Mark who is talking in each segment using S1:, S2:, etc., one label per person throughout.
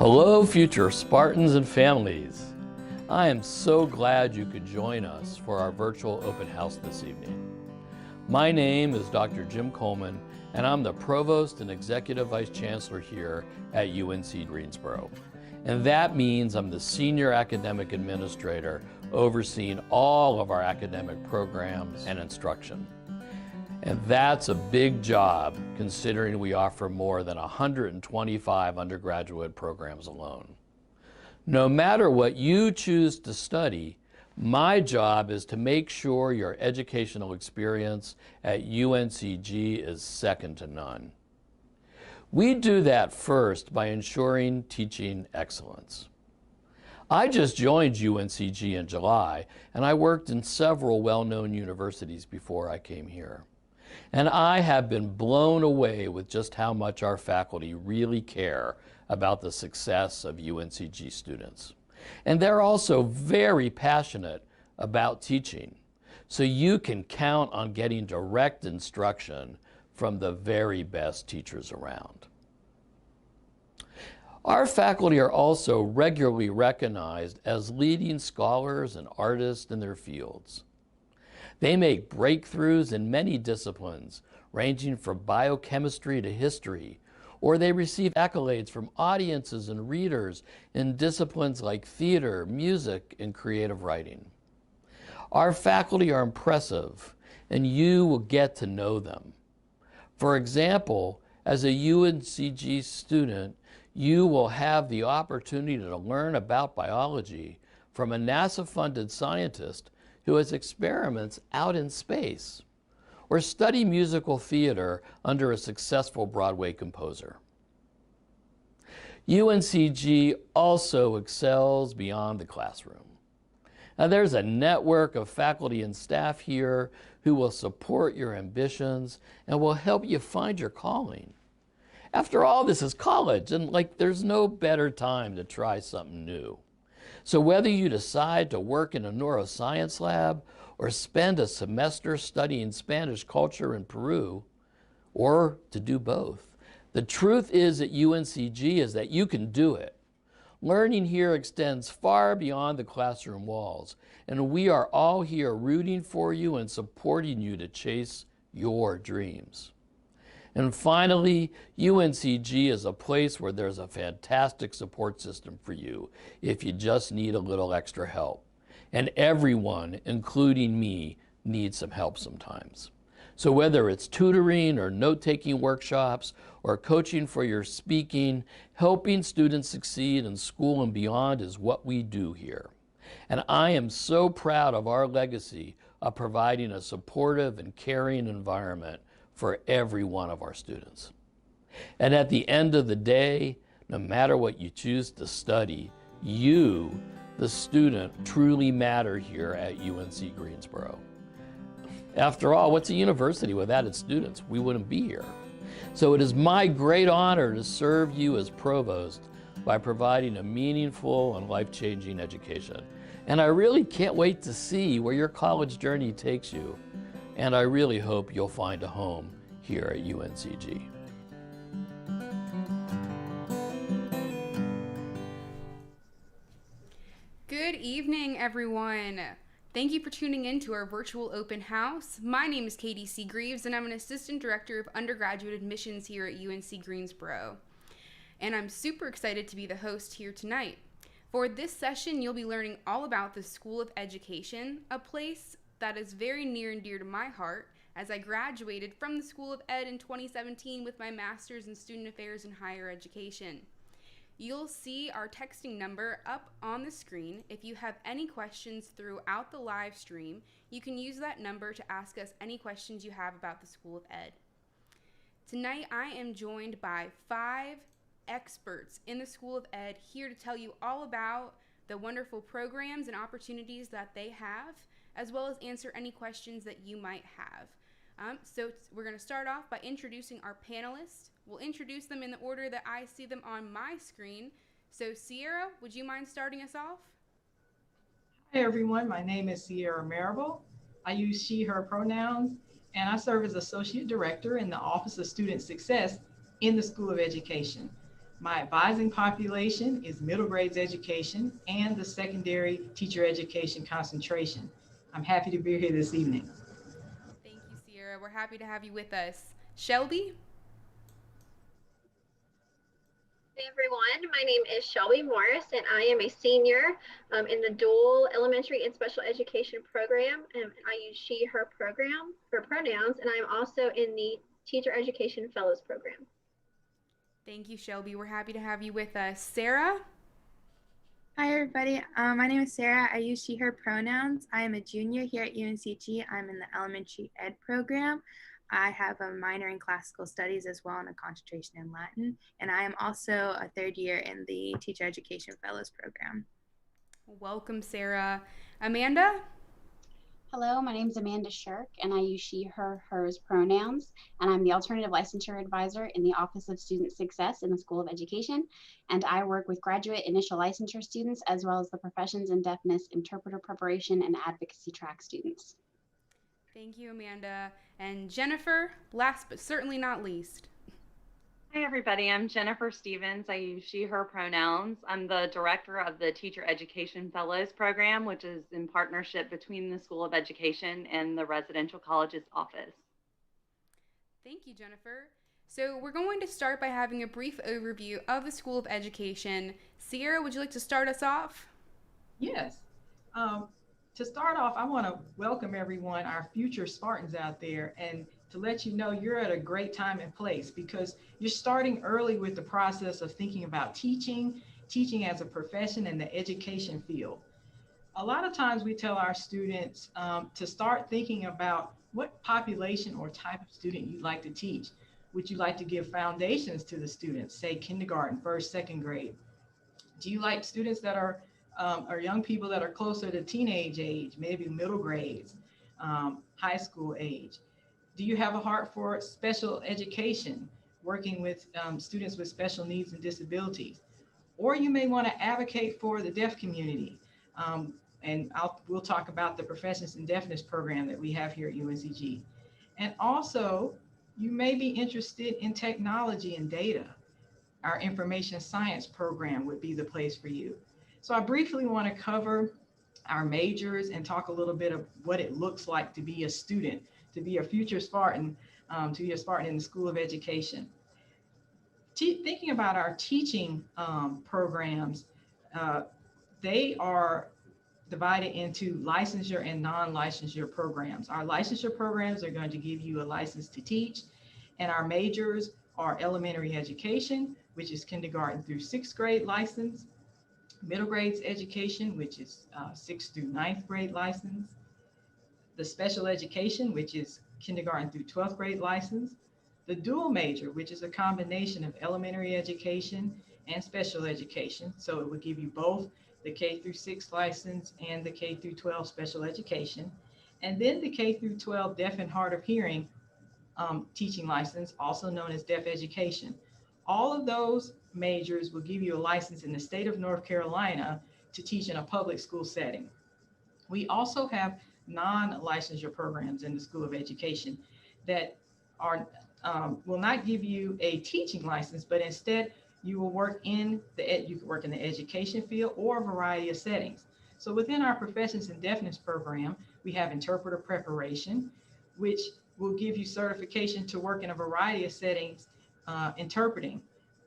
S1: Hello, future Spartans and families. I am so glad you could join us for our virtual open house this evening. My name is Dr. Jim Coleman, and I'm the Provost and Executive Vice Chancellor here at UNC Greensboro. And that means I'm the Senior Academic Administrator overseeing all of our academic programs and instruction. And that's a big job considering we offer more than 125 undergraduate programs alone. No matter what you choose to study, my job is to make sure your educational experience at UNCG is second to none. We do that first by ensuring teaching excellence. I just joined UNCG in July, and I worked in several well-known universities before I came here. And I have been blown away with just how much our faculty really care about the success of UNCG students. And they're also very passionate about teaching, so you can count on getting direct instruction from the very best teachers around. Our faculty are also regularly recognized as leading scholars and artists in their fields. They make breakthroughs in many disciplines, ranging from biochemistry to history, or they receive accolades from audiences and readers in disciplines like theater, music, and creative writing. Our faculty are impressive, and you will get to know them. For example, as a UNCG student, you will have the opportunity to learn about biology from a NASA-funded scientist who has experiments out in space, or study musical theater under a successful Broadway composer. UNCG also excels beyond the classroom. Now, there's a network of faculty and staff here who will support your ambitions and will help you find your calling. After all, this is college, and there's no better time to try something new. So whether you decide to work in a neuroscience lab or spend a semester studying Spanish culture in Peru, or to do both, the truth is at UNCG is that you can do it. Learning here extends far beyond the classroom walls, and we are all here rooting for you and supporting you to chase your dreams. And finally, UNCG is a place where there's a fantastic support system for you if you just need a little extra help. And everyone, including me, needs some help sometimes. So whether it's tutoring or note-taking workshops or coaching for your speaking, helping students succeed in school and beyond is what we do here. And I am so proud of our legacy of providing a supportive and caring environment for every one of our students. And at the end of the day, no matter what you choose to study, you, the student, truly matter here at UNC Greensboro. After all, what's a university without its students? We wouldn't be here. So it is my great honor to serve you as provost by providing a meaningful and life-changing education. And I really can't wait to see where your college journey takes you. And I really hope you'll find a home here at UNCG.
S2: Good evening, everyone. Thank you for tuning in to our virtual open house. My name is Katie C. Greaves, and I'm an Assistant Director of Undergraduate Admissions here at UNC Greensboro. And I'm super excited to be the host here tonight. For this session, you'll be learning all about the School of Education, a place that is very near and dear to my heart, as I graduated from the School of Ed in 2017 with my Master's in Student Affairs in Higher Education. You'll see our texting number up on the screen. If you have any questions throughout the live stream, you can use that number to ask us any questions you have about the School of Ed. Tonight, I am joined by 5 experts in the School of Ed here to tell you all about the wonderful programs and opportunities that they have, as well as answer any questions that you might have. So we're going to start off by introducing our panelists. We'll introduce them in the order that I see them on my screen. So Sierra, would you mind starting us off?
S3: Hi everyone, my name is Sierra Marable. I use she, her pronouns, and I serve as Associate Director in the Office of Student Success in the School of Education. My advising population is middle grades education and the secondary teacher education concentration. I'm happy to be here this evening.
S2: Thank you, Sierra. We're happy to have you with us. Shelby?
S4: Hey everyone, my name is Shelby Morris and I am a senior in the dual elementary and special education program. I use she, her program for pronouns, and I'm also in the teacher education fellows program.
S2: Thank you, Shelby. We're happy to have you with us. Sarah?
S5: Hi, everybody. My name is Sarah. I use she, her pronouns. I am a junior here at UNCG. I'm in the elementary ed program. I have a minor in classical studies as well and a concentration in Latin. And I am also a third year in the teacher education fellows program.
S2: Welcome, Sarah. Amanda?
S6: Hello, my name is Amanda Shirk, and I use she, her, hers pronouns, and I'm the Alternative Licensure Advisor in the Office of Student Success in the School of Education, and I work with graduate initial licensure students as well as the Professions in Deafness interpreter preparation and advocacy track students.
S2: Thank you, Amanda. And Jennifer, last but certainly not least.
S7: Hi, everybody. I'm Jennifer Stevens. I use she, her pronouns. I'm the director of the Teacher Education Fellows Program, which is in partnership between the School of Education and the Residential Colleges Office.
S2: Thank you, Jennifer. So we're going to start by having a brief overview of the School of Education. Sierra, would you like to start us off?
S3: Yes. To start off, I want to welcome everyone, our future Spartans out there, and to let you know you're at a great time and place because you're starting early with the process of thinking about teaching as a profession in the education field. A lot of times we tell our students to start thinking about what population or type of student you'd like to teach. Would you like to give foundations to the students, say kindergarten, first, second grade? Do you like students that are young people that are closer to teenage age, maybe middle grades, high school age? Do you have a heart for special education, working with students with special needs and disabilities? Or you may want to advocate for the deaf community. And we'll talk about the Professions in Deafness program that we have here at UNCG. And also, you may be interested in technology and data. Our information science program would be the place for you. So I briefly want to cover our majors and talk a little bit of what it looks like to be a student, to be a future Spartan, to be a Spartan in the School of Education. Thinking about our teaching programs, they are divided into licensure and non-licensure programs. Our licensure programs are going to give you a license to teach, and our majors are elementary education, which is kindergarten through sixth grade license, middle grades education, which is sixth through ninth grade license, the special education, which is kindergarten through 12th grade license, the dual major, which is a combination of elementary education and special education. So it would give you both the K through 6 license and the K through 12 special education. And then the K through 12 deaf and hard of hearing teaching license, also known as deaf education. All of those majors will give you a license in the state of North Carolina to teach in a public school setting. We also have non-licensure programs in the School of Education that are will not give you a teaching license, but instead you will work in you can work in the education field or a variety of settings. So within our Professions in Deafness program, we have interpreter preparation, which will give you certification to work in a variety of settings interpreting.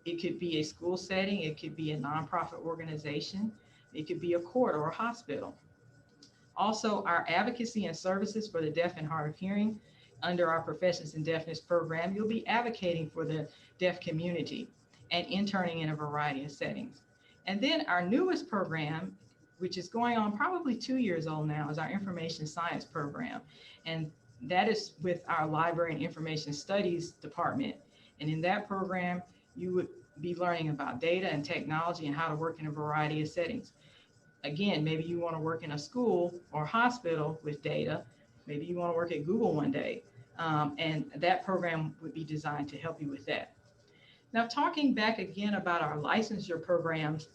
S3: It could be a school setting, it could be a nonprofit organization, it could be a court or a hospital. Also, our advocacy and services for the deaf and hard of hearing. Under our Professions in Deafness program, you'll be advocating for the deaf community and interning in a variety of settings. And then our newest program, which is going on probably 2 years old now, is our Information Science program. And that is with our Library and Information Studies department. And in that program, you would be learning about data and technology and how to work in a variety of settings. Again, maybe you want to work in a school or hospital with data. Maybe you want to work at Google one day. And that program would be designed to help you with that. Now, talking back again about our licensure programs,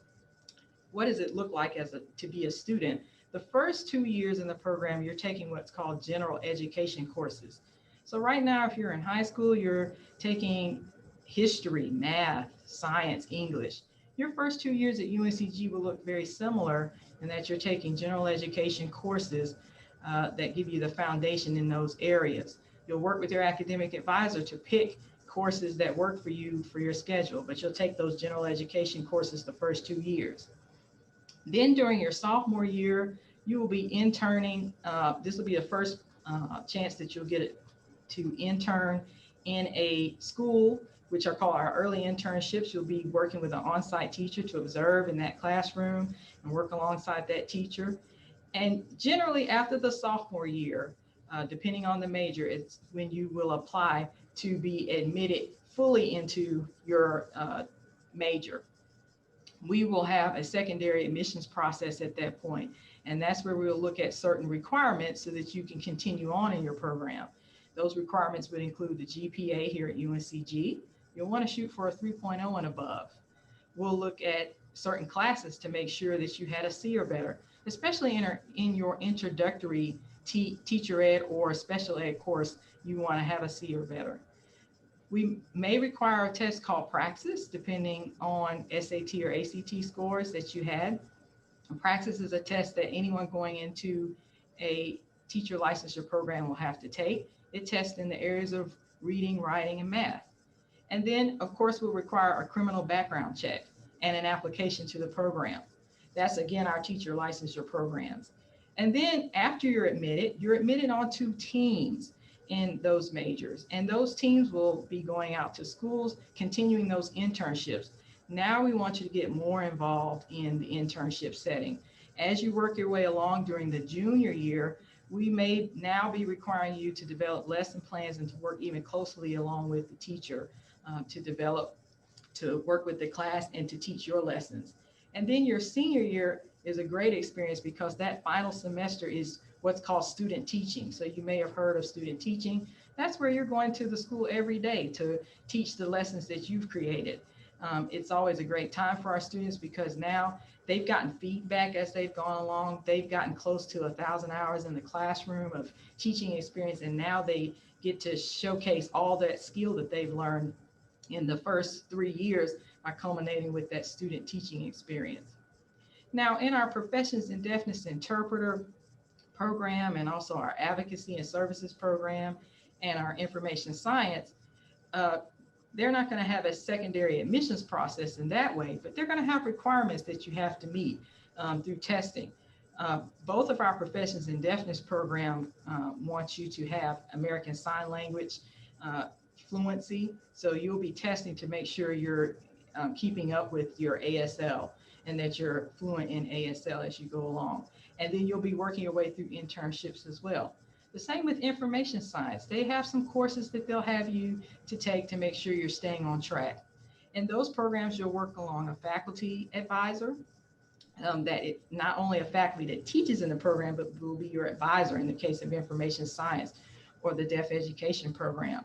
S3: what does it look like to be a student? The first 2 years in the program, you're taking what's called general education courses. So right now, if you're in high school, you're taking history, math, science, English. Your first 2 years at UNCG will look very similar in that you're taking general education courses that give you the foundation in those areas. You'll work with your academic advisor to pick courses that work for you for your schedule, but you'll take those general education courses the first 2 years. Then during your sophomore year, you will be interning. This will be the first chance that you'll get to intern in a school, which are called our early internships. You'll be working with an on-site teacher to observe in that classroom and work alongside that teacher. And generally after the sophomore year, depending on the major, it's when you will apply to be admitted fully into your major. We will have a secondary admissions process at that point, and that's where we'll look at certain requirements so that you can continue on in your program. Those requirements would include the GPA here at UNCG. You'll want to shoot for a 3.0 and above. We'll look at certain classes to make sure that you had a C or better, especially in your introductory teacher ed or special ed course. You want to have a C or better. We may require a test called Praxis, depending on SAT or ACT scores that you had. Praxis is a test that anyone going into a teacher licensure program will have to take. It tests in the areas of reading, writing, and math. And then, of course, we'll require a criminal background check and an application to the program. That's, again, our teacher licensure programs. And then after you're admitted onto teams in those majors. And those teams will be going out to schools, continuing those internships. Now we want you to get more involved in the internship setting. As you work your way along during the junior year, we may now be requiring you to develop lesson plans and to work even closely along with the teacher to work with the class and to teach your lessons. And then your senior year is a great experience because that final semester is what's called student teaching. So you may have heard of student teaching. That's where you're going to the school every day to teach the lessons that you've created. It's always a great time for our students because now they've gotten feedback as they've gone along. They've gotten close to 1,000 hours in the classroom of teaching experience, and now they get to showcase all that skill that they've learned in the first 3 years by culminating with that student teaching experience. Now, in our professions in deafness interpreter program and also our advocacy and services program and our information science, they're not going to have a secondary admissions process in that way, but they're going to have requirements that you have to meet through testing. Both of our professions in deafness program want you to have American Sign Language fluency. So you'll be testing to make sure you're keeping up with your ASL and that you're fluent in ASL as you go along. And then you'll be working your way through internships as well. The same with information science. They have some courses that they'll have you to take to make sure you're staying on track. In those programs, you'll work along a faculty advisor, not only a faculty that teaches in the program, but will be your advisor in the case of information science or the deaf education program.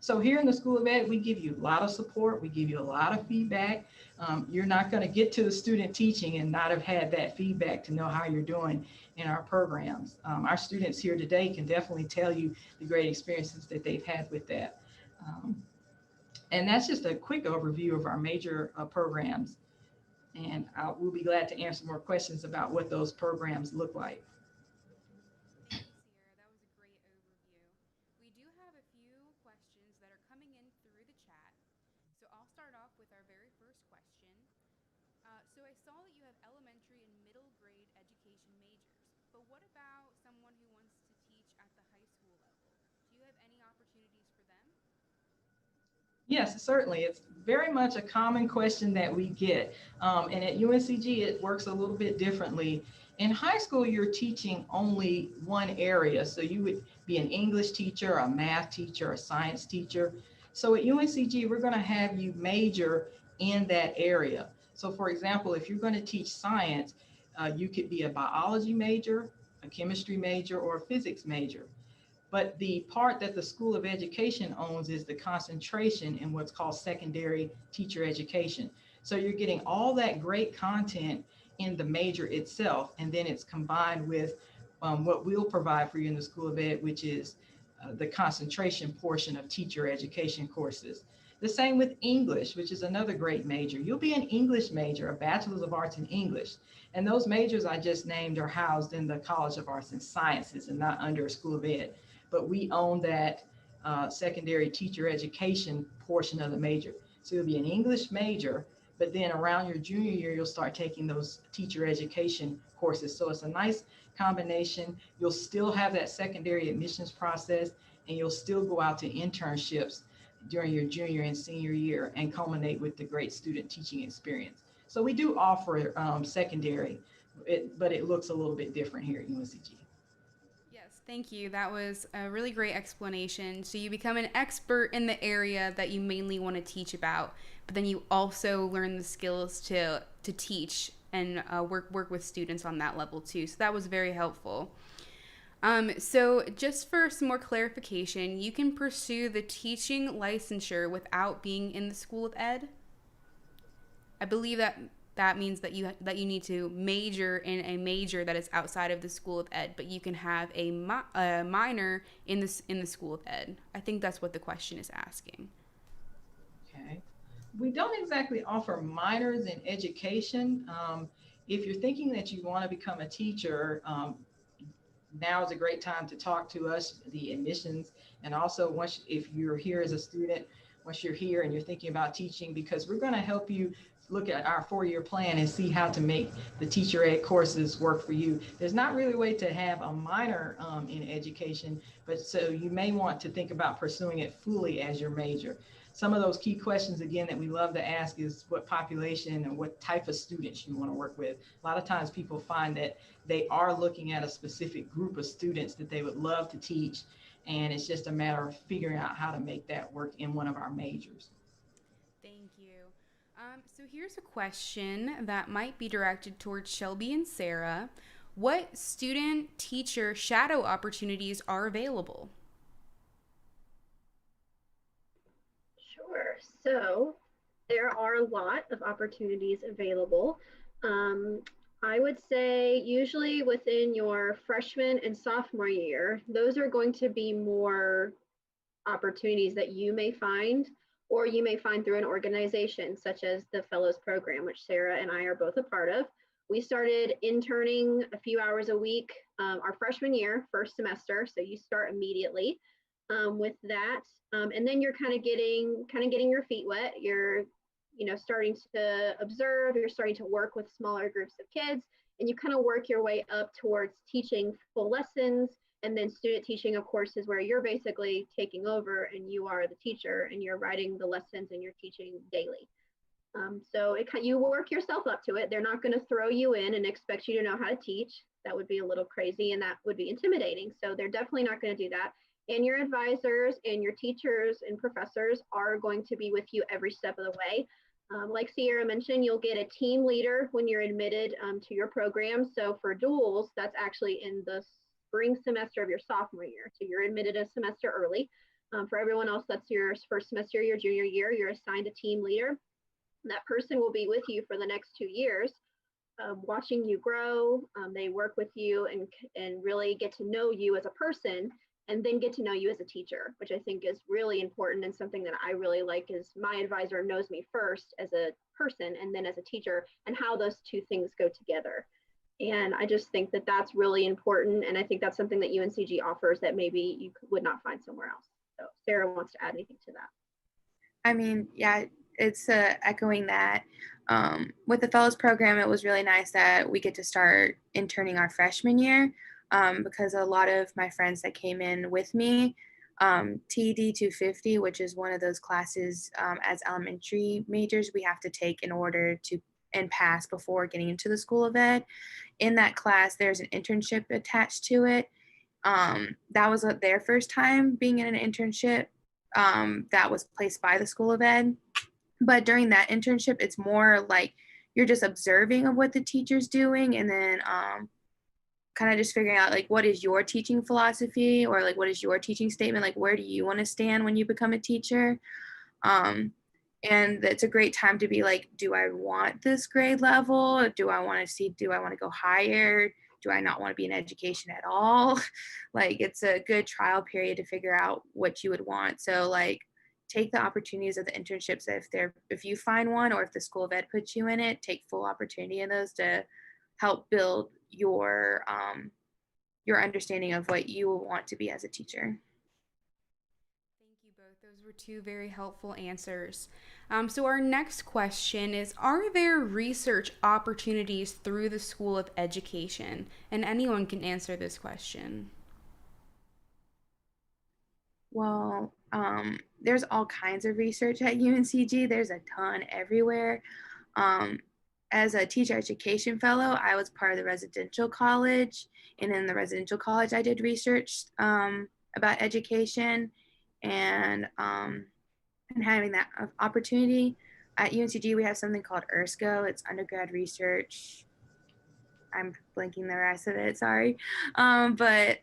S3: So here in the School of Ed, we give you a lot of support. We give you a lot of feedback. You're not going to get to the student teaching and not have had that feedback to know how you're doing in our programs. Our students here today can definitely tell you the great experiences that they've had with that. And that's just a quick overview of our major programs. And we'll be glad to answer more questions about what those programs look like.
S2: So I saw that you have elementary and middle grade education majors, but what about someone who wants to teach at the high school level? Do you have any opportunities for them?
S3: Yes, certainly. It's very much a common question that we get. And at UNCG, it works a little bit differently. In high school, you're teaching only one area. So you would be an English teacher, a math teacher, a science teacher. So at UNCG, we're going to have you major in that area. So for example, if you're going to teach science, you could be a biology major, a chemistry major, or a physics major. But the part that the School of Education owns is the concentration in what's called secondary teacher education. So you're getting all that great content in the major itself, and then it's combined with what we'll provide for you in the School of Ed, which is the concentration portion of teacher education courses. The same with English, which is another great major. You'll be an English major, a Bachelor's of Arts in English. And those majors I just named are housed in the College of Arts and Sciences and not under a School of Ed. But we own that secondary teacher education portion of the major. So you'll be an English major, but then around your junior year, you'll start taking those teacher education courses. So it's a nice combination. You'll still have that secondary admissions process, and you'll still go out to internships during your junior and senior year and culminate with the great student teaching experience. So we do offer secondary, but it looks a little bit different here at UNCG.
S2: Yes, thank you. That was a really great explanation. So you become an expert in the area that you mainly want to teach about, but then you also learn the skills to teach and work with students on that level too. So that was very helpful. So just for some more clarification, you can pursue the teaching licensure without being in the School of Ed. I believe that means that you need to major in a major that is outside of the School of Ed, but you can have a minor in the School of Ed. I think that's what the question is asking.
S3: Okay. We don't exactly offer minors in education. If you're thinking that you want to become a teacher, now is a great time to talk to us, the admissions, and also if you're here as a student, once you're here and you're thinking about teaching, because we're going to help you look at our 4-year plan and see how to make the teacher ed courses work for you. There's not really a way to have a minor in education, but so you may want to think about pursuing it fully as your major. Some of those key questions, again, that we love to ask is what population and what type of students you want to work with. A lot of times people find that they are looking at a specific group of students that they would love to teach, and it's just a matter of figuring out how to make that work in one of our majors.
S2: Thank you. So here's a question that might be directed towards Shelby and Sarah. What student-teacher shadow opportunities are available?
S4: Sure. So there are a lot of opportunities available. I would say usually within your freshman and sophomore year, those are going to be more opportunities that you may find, or you may find through an organization such as the Fellows Program, which Sarah and I are both a part of. We started interning a few hours a week our freshman year, first semester, so you start immediately with that. And then you're kind of getting your feet wet. You're starting to observe, you're starting to work with smaller groups of kids, and you kind of work your way up towards teaching full lessons, and then student teaching of courses where you're basically taking over and you are the teacher and you're writing the lessons and you're teaching daily. So you work yourself up to it. They're not going to throw you in and expect you to know how to teach. That would be a little crazy and that would be intimidating. So they're definitely not going to do that. And your advisors and your teachers and professors are going to be with you every step of the way. Like Sierra mentioned, you'll get a team leader when you're admitted to your program. So for duals, that's actually in the spring semester of your sophomore year. So you're admitted a semester early. For everyone else, that's your first semester, your junior year, you're assigned a team leader. That person will be with you for the next 2 years, watching you grow. They work with you and really get to know you as a person, and then get to know you as a teacher, which I think is really important and something that I really like is my advisor knows me first as a person and then as a teacher, and how those two things go together. And I just think that that's really important. And I think that's something that UNCG offers that maybe you would not find somewhere else. So Sarah wants to add anything to that.
S5: I mean, yeah, it's echoing that. With the Fellows Program, it was really nice that we get to start interning our freshman year. Because a lot of my friends that came in with me, TD 250, which is one of those classes as elementary majors we have to take in order to and pass before getting into the School of Ed. In that class, there's an internship attached to it. That was their first time being in an internship that was placed by the School of Ed. But during that internship, it's more like you're just observing of what the teacher's doing, and then kind of just figuring out like what is your teaching philosophy, or like what is your teaching statement, like where do you want to stand when you become a teacher. And it's a great time to be like, do I want this grade level? Do I want to go higher? Do I not want to be in education at all? Like, it's a good trial period to figure out what you would want. So like, take the opportunities of the internships if you find one, or if the School of Ed puts you in it, take full opportunity of those to help build your understanding of what you will want to be as a teacher.
S2: Thank you both. Those were two very helpful answers. So our next question is, are there research opportunities through the School of Education? And anyone can answer this question.
S5: Well, there's all kinds of research at UNCG. There's a ton everywhere. Um, as a teacher education fellow, I was part of the residential college. And in the residential college, I did research about education and having that opportunity. At UNCG, we have something called ERSCO. It's undergrad research. I'm blanking the rest of it, sorry. But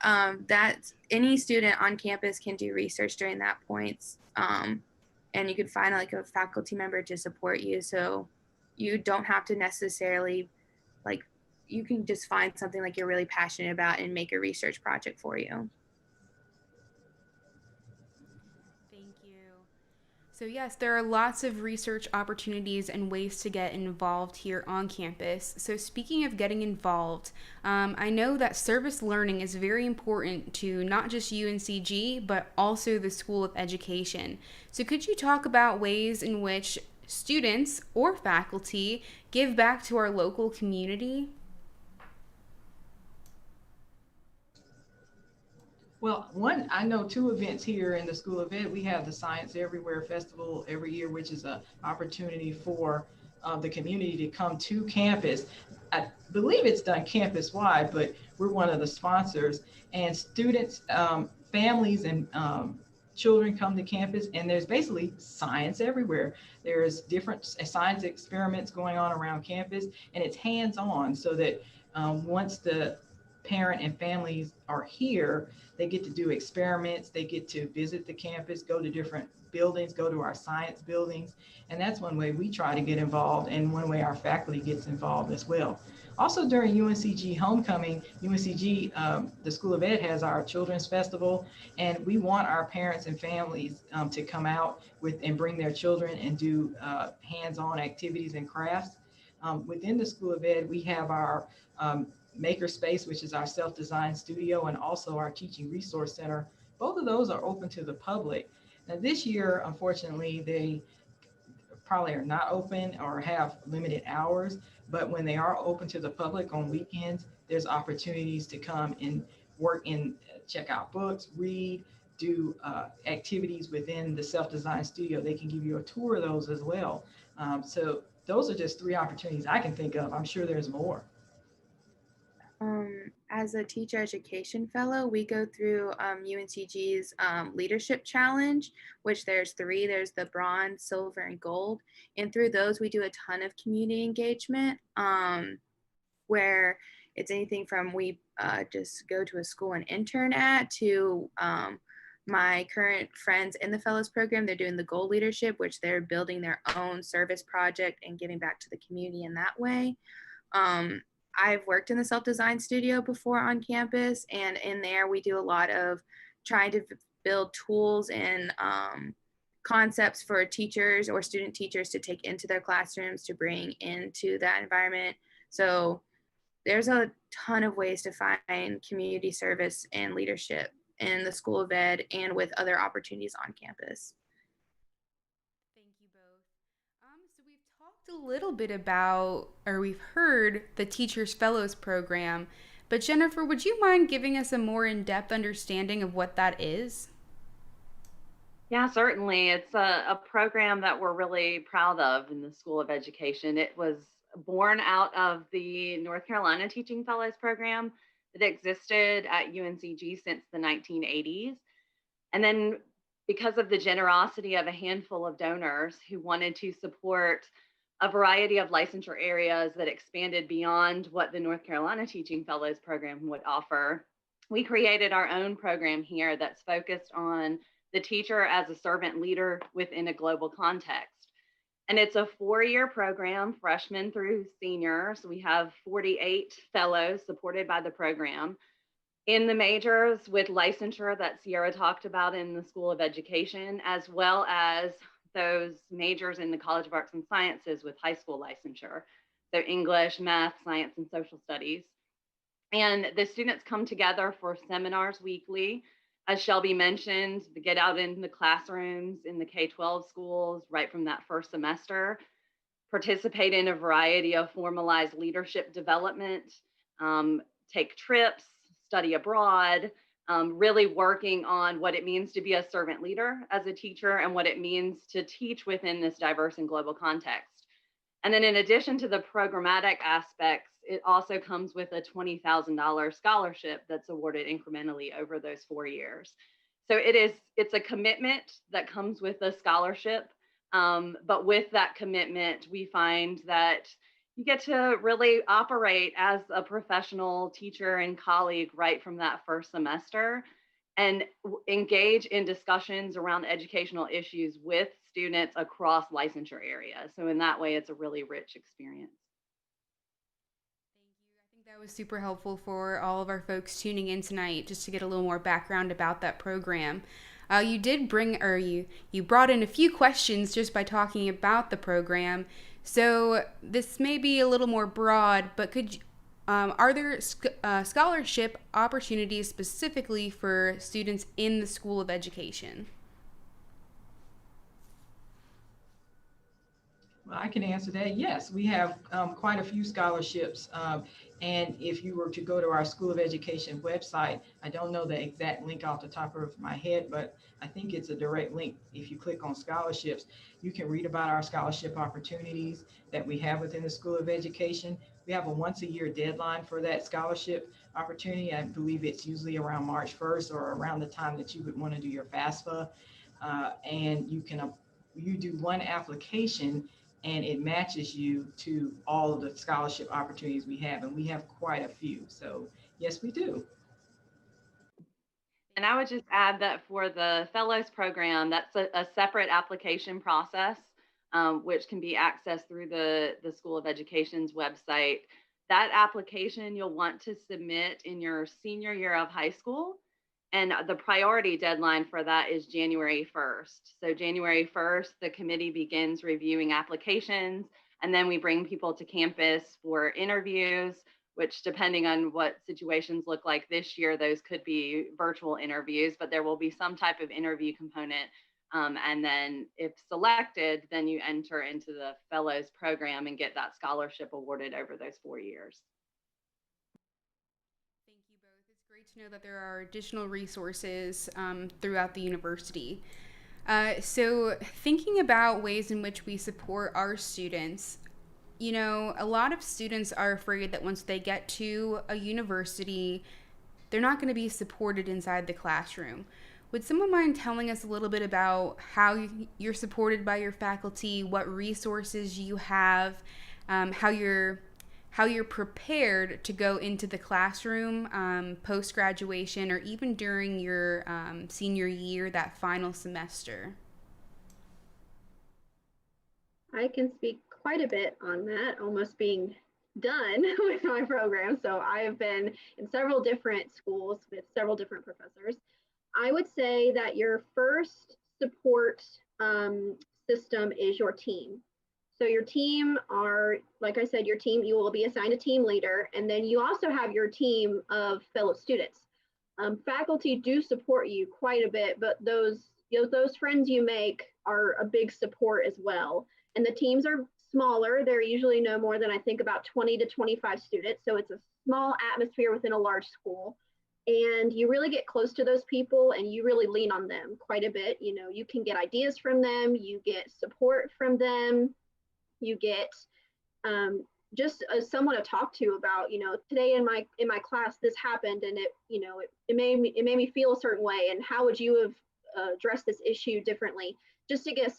S5: that's any student on campus can do research during that point. And you can find like a faculty member to support you. So you don't have to necessarily, like, you can just find something like you're really passionate about and make a research project for you.
S2: Thank you. So yes, there are lots of research opportunities and ways to get involved here on campus. So speaking of getting involved, I know that service learning is very important to not just UNCG, but also the School of Education. So could you talk about ways in which students or faculty give back to our local community?
S3: Well, I know two events here in the School of Ed. We have the Science Everywhere Festival every year, which is an opportunity for the community to come to campus. I believe it's done campus wide, but we're one of the sponsors. And students, families, and children come to campus, and there's basically science everywhere. There's different science experiments going on around campus, and it's hands-on, so that once the parent and families are here, they get to do experiments, they get to visit the campus, go to different buildings, go to our science buildings. And that's one way we try to get involved, and one way our faculty gets involved as well. Also during UNCG homecoming, UNCG, the School of Ed has our Children's Festival, and we want our parents and families to come out with and bring their children and do hands-on activities and crafts. Within the School of Ed, we have our Makerspace, which is our self-designed studio, and also our teaching resource center. Both of those are open to the public. Now this year, unfortunately, they probably are not open or have limited hours, but when they are open to the public on weekends, there's opportunities to come and work in, check out books, read, do activities within the self-designed studio. They can give you a tour of those as well. So those are just three opportunities I can think of. I'm sure there's more.
S5: As a teacher education fellow, we go through UNCG's leadership challenge, which there's three. There's the bronze, silver, and gold. And through those, we do a ton of community engagement, where it's anything from we just go to a school and intern at to my current friends in the fellows program. They're doing the gold leadership, which they're building their own service project and giving back to the community in that way. I've worked in the self-design studio before on campus, and in there we do a lot of trying to build tools and concepts for teachers or student teachers to take into their classrooms to bring into that environment. So there's a ton of ways to find community service and leadership in the School of Ed and with other opportunities on campus.
S2: So we've talked a little bit about, or we've heard the Teachers Fellows Program, but Jennifer, would you mind giving us a more in-depth understanding of what that is?
S7: Yeah, certainly. It's a program that we're really proud of in the School of Education. It was born out of the North Carolina Teaching Fellows Program that existed at UNCG since the 1980s. And then because of the generosity of a handful of donors who wanted to support a variety of licensure areas that expanded beyond what the North Carolina Teaching Fellows Program would offer, we created our own program here that's focused on the teacher as a servant leader within a global context. And it's a 4-year program, freshman through senior. So we have 48 fellows supported by the program. In the majors with licensure that Sierra talked about in the School of Education, as well as those majors in the College of Arts and Sciences with high school licensure. So English, math, science, and social studies. And the students come together for seminars weekly. As Shelby mentioned, they get out in the classrooms in the K-12 schools right from that first semester, participate in a variety of formalized leadership development, take trips, study abroad, really working on what it means to be a servant leader as a teacher and what it means to teach within this diverse and global context. And then in addition to the programmatic aspects, it also comes with a $20,000 scholarship that's awarded incrementally over those 4 years. So it's a commitment that comes with a scholarship. But with that commitment, we find that you get to really operate as a professional teacher and colleague right from that first semester and engage in discussions around educational issues with students across licensure areas. So in that way, it's a really rich experience.
S2: Thank you. I think that was super helpful for all of our folks tuning in tonight, just to get a little more background about that program. You did bring, or you brought in a few questions just by talking about the program. So this may be a little more broad, but are there scholarship opportunities specifically for students in the School of Education?
S3: Well, I can answer that. Yes, we have quite a few scholarships. And if you were to go to our School of Education website, I don't know the exact link off the top of my head, but I think it's a direct link. If you click on scholarships, you can read about our scholarship opportunities that we have within the School of Education. We have a once a year deadline for that scholarship opportunity. I believe it's usually around March 1st or around the time that you would want to do your FAFSA. And you do one application and it matches you to all of the scholarship opportunities we have. And we have quite a few. So yes, we do.
S7: And I would just add that for the fellows program, that's a separate application process, which can be accessed through the School of Education's website. That application you'll want to submit in your senior year of high school. And the priority deadline for that is January 1st. So January 1st, the committee begins reviewing applications, and then we bring people to campus for interviews, which depending on what situations look like this year, those could be virtual interviews, but there will be some type of interview component. And then if selected, then you enter into the fellows program and get that scholarship awarded over those 4 years.
S2: Great to know that there are additional resources throughout the university. So thinking about ways in which we support our students, a lot of students are afraid that once they get to a university, they're not going to be supported inside the classroom. Would someone mind telling us a little bit about how you're supported by your faculty, what resources you have, how you're prepared to go into the classroom post-graduation or even during your senior year, that final semester?
S4: I can speak quite a bit on that, almost being done with my program. So I have been in several different schools with several different professors. I would say that your first support system is your team. So your team are, like I said, your team, you will be assigned a team leader, and then you also have your team of fellow students. Faculty do support you quite a bit, but those friends you make are a big support as well. And the teams are smaller. They're usually no more than I think about 20 to 25 students. So it's a small atmosphere within a large school. And you really get close to those people and you really lean on them quite a bit. You can get ideas from them, you get support from them. You get just someone to talk to about, today in my class this happened and it made me feel a certain way, and how would you have addressed this issue differently? Just to get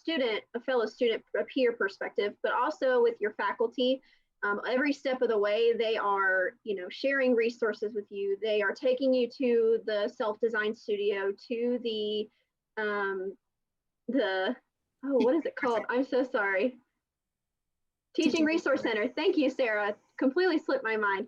S4: a fellow student, a peer perspective, but also with your faculty. Every step of the way, they are sharing resources with you. They are taking you to the self-design studio, to the what is it called? I'm so sorry. Teaching Resource Center. Thank you, Sarah. completely slipped my mind.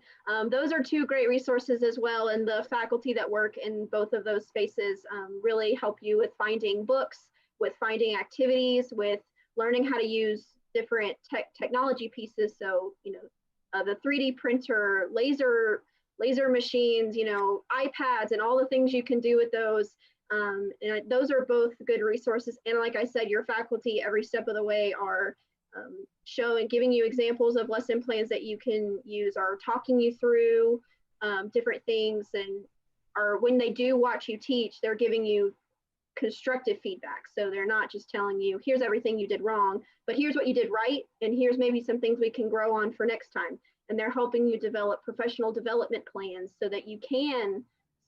S4: Those are two great resources as well, and the faculty that work in both of those spaces really help you with finding books, with finding activities, with learning how to use different technology pieces. So, the 3D printer, laser machines, iPads, and all the things you can do with those. And those are both good resources. And like I said, your faculty every step of the way are showing, giving you examples of lesson plans that you can use, are talking you through different things, and are, when they do watch you teach, they're giving you constructive feedback. So they're not just telling you, here's everything you did wrong, but here's what you did right, and here's maybe some things we can grow on for next time. And they're helping you develop professional development plans so that you can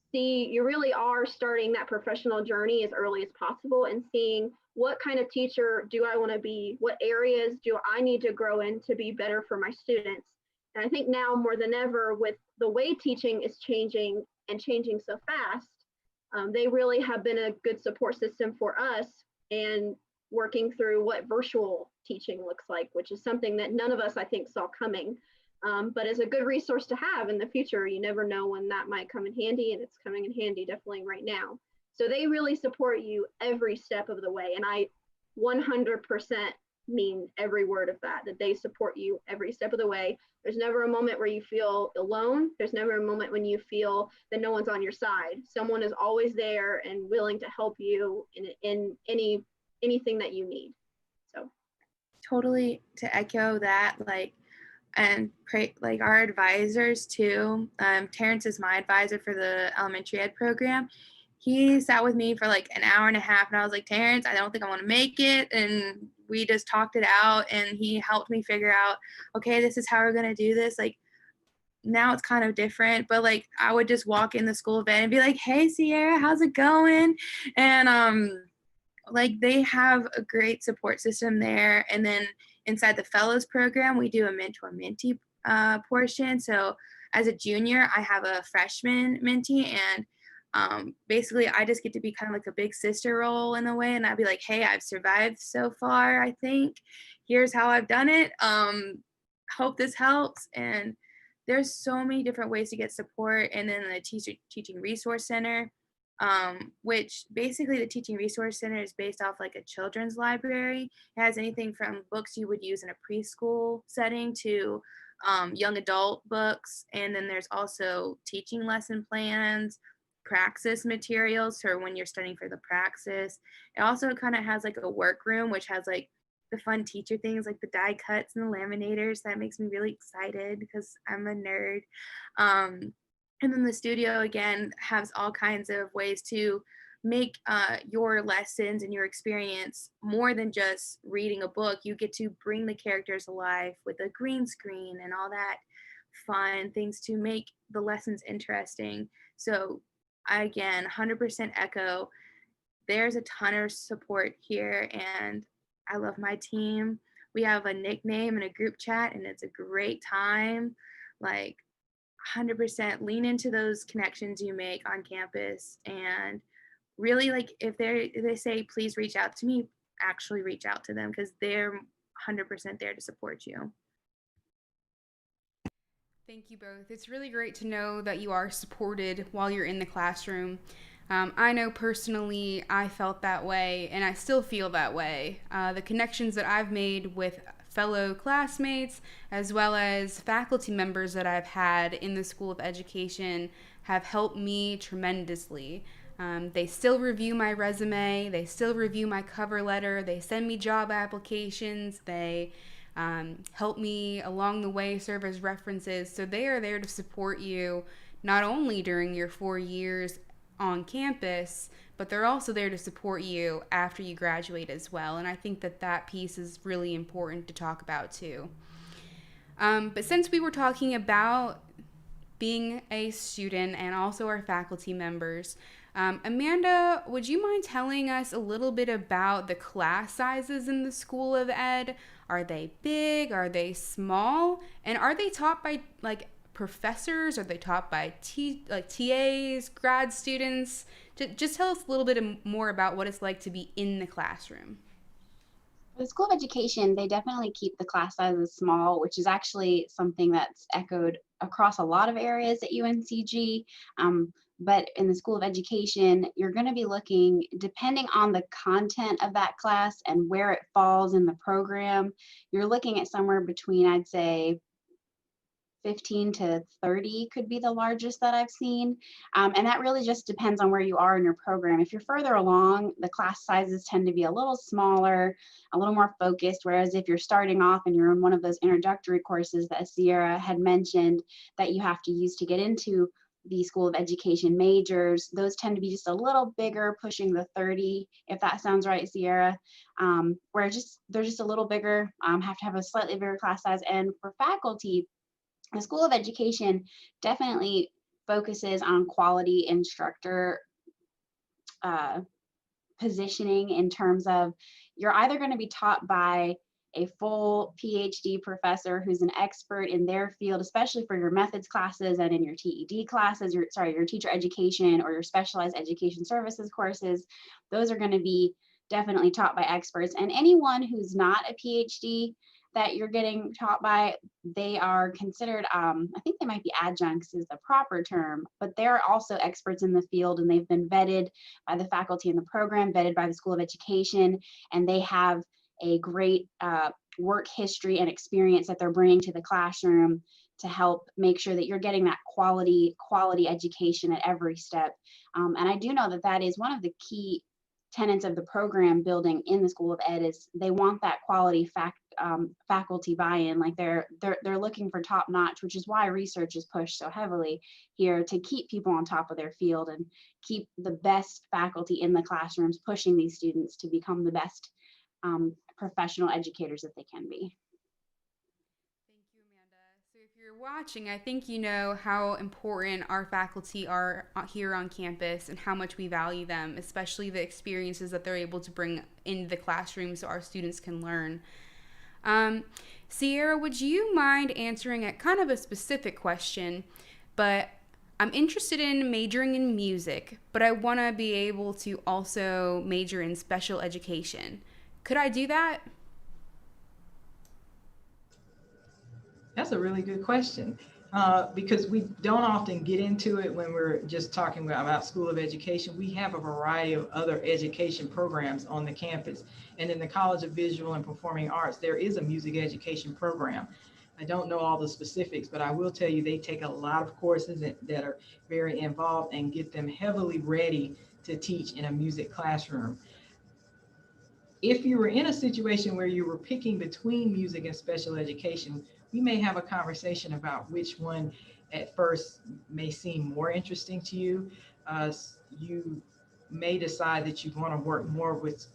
S4: see, you really are starting that professional journey as early as possible and seeing what kind of teacher do I want to be, what areas do I need to grow in to be better for my students. And I think now more than ever, with the way teaching is changing and changing so fast, they really have been a good support system for us, and working through what virtual teaching looks like, which is something that none of us, I think, saw coming. But as a good resource to have in the future. You never know when that might come in handy, and it's coming in handy definitely right now. So they really support you every step of the way. And I 100% mean every word of that they support you every step of the way. There's never a moment where you feel alone. There's never a moment when you feel that no one's on your side. Someone is always there and willing to help you in anything that you need. So
S5: Totally to echo that, and our advisors too. Terrence is my advisor for the elementary ed program. He sat with me for an hour and a half, and I was like, Terrence, I don't think I want to make it. And we just talked it out, and he helped me figure out, okay, this is how we're going to do this. Now it's kind of different, but I would just walk in the school event and be like, hey, Sierra, how's it going? And they have a great support system there. And then inside the fellows program, we do a mentor-mentee portion. So as a junior, I have a freshman mentee, and basically I just get to be kind of like a big sister role in a way. And I'd be like, hey, I've survived so far, I think. Here's how I've done it. Hope this helps. And there's so many different ways to get support. And then the teaching resource center, which basically the teaching resource center is based off a children's library. It has anything from books you would use in a preschool setting to young adult books. And then there's also teaching lesson plans, praxis materials for when you're studying for the praxis. It also kind of has a workroom, which has the fun teacher things like the die cuts and the laminators. That makes me really excited because I'm a nerd. And then the studio, again, has all kinds of ways to make your lessons and your experience more than just reading a book. You get to bring the characters alive with a green screen and all that fun things to make the lessons interesting. So I, again, 100% echo. There's a ton of support here, and I love my team. We have a nickname and a group chat, and it's a great time. 100% lean into those connections you make on campus, and really if they say please reach out to me, actually reach out to them, because they're 100% there to support you.
S2: Thank you both. It's really great to know that you are supported while you're in the classroom. I know personally I felt that way, and I still feel that way. The connections that I've made with fellow classmates as well as faculty members that I've had in the School of Education have helped me tremendously. They still review my resume, they still review my cover letter, they send me job applications, they help me along the way, serve as references. So they are there to support you not only during your 4 years on campus, but they're also there to support you after you graduate as well. And I think that piece is really important to talk about too. But since we were talking about being a student and also our faculty members, Amanda, would you mind telling us a little bit about the class sizes in the School of Ed? Are they big? Are they small? And are they taught by professors? Are they taught by TAs, grad students? Just tell us a little bit more about what it's like to be in the classroom.
S6: For the School of Education, they definitely keep the class sizes small, which is actually something that's echoed across a lot of areas at UNCG. But in the School of Education, you're going to be looking, depending on the content of that class and where it falls in the program, you're looking at somewhere between, I'd say, 15 to 30 could be the largest that I've seen. And that really just depends on where you are in your program. If you're further along, the class sizes tend to be a little smaller, a little more focused. Whereas if you're starting off and you're in one of those introductory courses that Sierra had mentioned that you have to use to get into the School of Education majors, those tend to be just a little bigger, pushing the 30, if that sounds right, Sierra. Where they're just a little bigger, have to have a slightly bigger class size. And for faculty, the School of Education definitely focuses on quality instructor positioning in terms of you're either going to be taught by a full PhD professor who's an expert in their field, especially for your methods classes and in your TED classes, your teacher education or your specialized education services courses. Those are going to be definitely taught by experts. And anyone who's not a PhD that you're getting taught by, they are considered, I think they might be adjuncts is the proper term, but they're also experts in the field and they've been vetted by the faculty in the program, vetted by the School of Education, and they have a great work history and experience that they're bringing to the classroom to help make sure that you're getting that quality education at every step. And I do know that that is one of the key tenets of the program building in the School of Ed is they want that quality faculty buy-in. Like they're looking for top notch, which is why research is pushed so heavily here to keep people on top of their field and keep the best faculty in the classrooms, pushing these students to become the best professional educators that they can be.
S2: Thank you, Amanda. So, if you're watching, I think you know how important our faculty are here on campus and how much we value them, especially the experiences that they're able to bring into the classroom so our students can learn. Sierra, would you mind answering a kind of a specific question? But I'm interested in majoring in music, but I want to be able to also major in special education. Could I do that?
S3: That's a really good question because we don't often get into it when we're just talking about School of Education. We have a variety of other education programs on the campus. And in the College of Visual and Performing Arts, there is a music education program. I don't know all the specifics, but I will tell you they take a lot of courses that are very involved and get them heavily ready to teach in a music classroom. If you were in a situation where you were picking between music and special education, we may have a conversation about which one at first may seem more interesting to you. You may decide that you want to work more with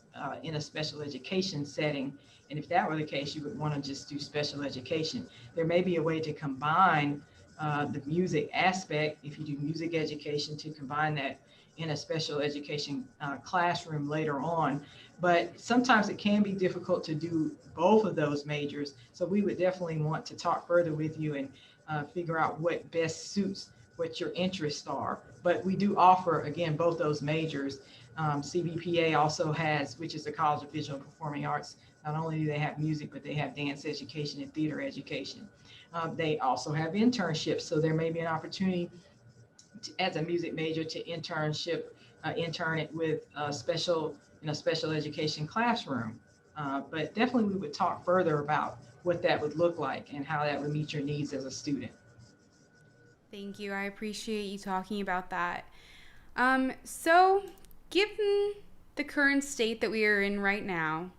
S3: in a special education setting. And if that were the case, you would want to just do special education. There may be a way to combine the music aspect, if you do music education, to combine that in a special education classroom later on. But sometimes it can be difficult to do both of those majors. So we would definitely want to talk further with you and figure out what best suits what your interests are. But we do offer, again, both those majors. CBPA also has, which is the College of Visual and Performing Arts. Not only do they have music, but they have dance education and theater education. They also have internships. So there may be an opportunity as a music major to intern it with in a special education classroom. But definitely we would talk further about what that would look like and how that would meet your needs as a student.
S2: Thank you. I appreciate you talking about that. So, given the current state that we are in right now,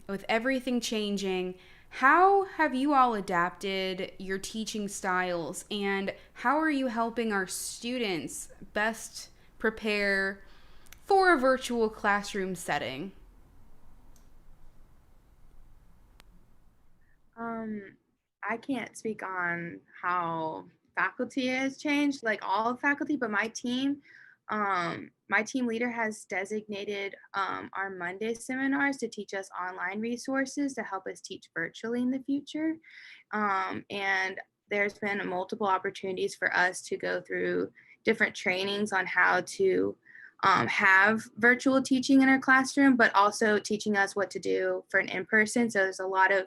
S2: with everything changing, how have you all adapted your teaching styles and how are you helping our students best prepare for a virtual classroom setting?
S5: I can't speak on how faculty has changed, like all faculty, but my team leader has designated our Monday seminars to teach us online resources to help us teach virtually in the future. And there's been multiple opportunities for us to go through different trainings on how to have virtual teaching in our classroom, but also teaching us what to do for an in-person. So there's a lot of,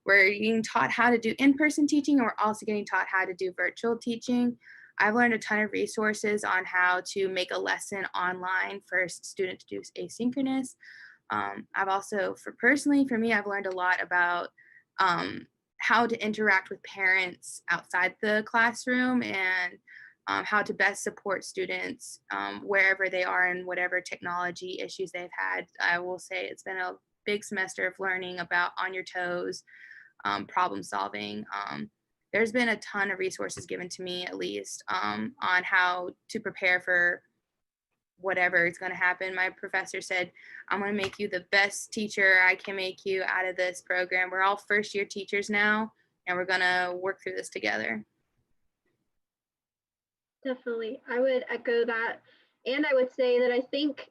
S5: we're getting taught how to do in-person teaching, and we're also getting taught how to do virtual teaching. I've learned a ton of resources on how to make a lesson online for a student to do asynchronous. I've also, for me, I've learned a lot about how to interact with parents outside the classroom, and how to best support students wherever they are and whatever technology issues they've had. I will say it's been a big semester of learning about on your toes, problem solving. There's been a ton of resources given to me, at least, on how to prepare for whatever is going to happen. My professor said, I'm going to make you the best teacher I can make you out of this program. We're all first year teachers now, and we're going to work through this together.
S4: Definitely. I would echo that. And I would say that I think